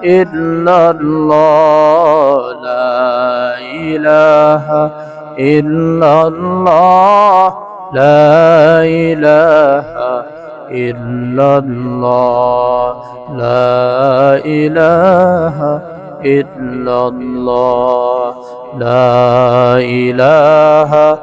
إلا الله لا إله إلا الله لا إله إلا الله لا إله إلا الله لا إله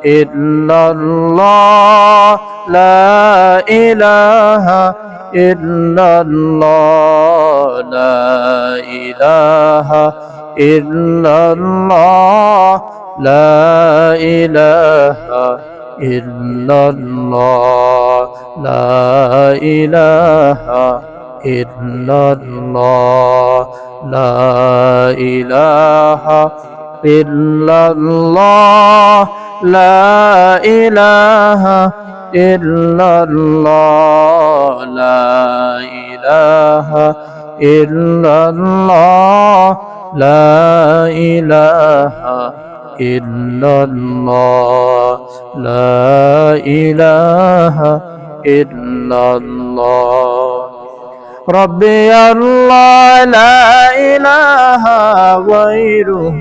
إلا الله لا إله إلا الله لا إله إلا الله لا إله إلا الله لا إله إلا الله لا إله إلا الله لا إله إلا الله لا إله إلا الله لا إله إلا الله لا إله إلا الله ربي الله لا إله غيره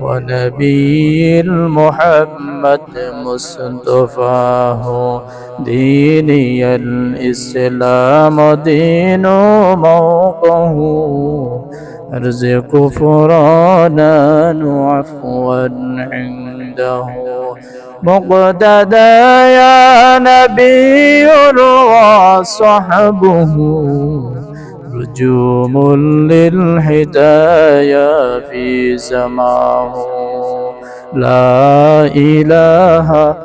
ونبي المحمد مصطفاه ديني الإسلام دين موقه أرزق فرانا وعفوا عنده مقتدى يا نبي وصحبه رجوم للهدايا في سماه لا إله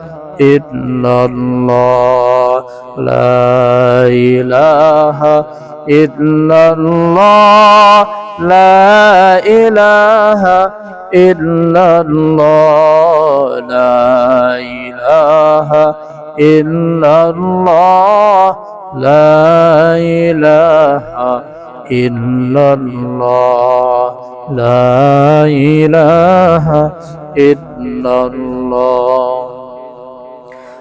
إلا الله لا إله إلا الله لا إله إلا الله لا إله إلا الله لا إله إلا الله لا إله إلا الله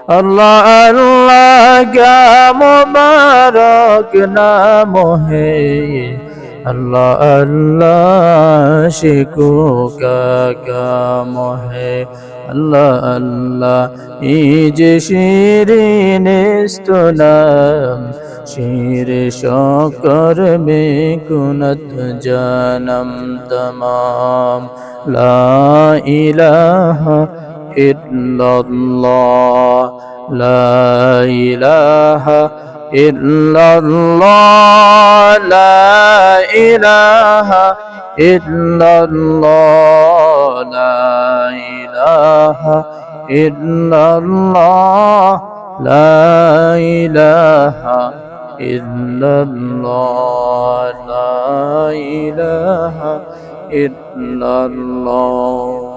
الله الله کا مبارک نام ہے اللہ اللہ عاشقوں کا کام ہے اللہ اللہ ایج شیرین است نام شیر شکر میں کنت جانم تمام لا الہ الا اللہ لا إله إلا الله لا إله إلا الله لا إله إلا الله لا إله إلا الله لا إله إلا الله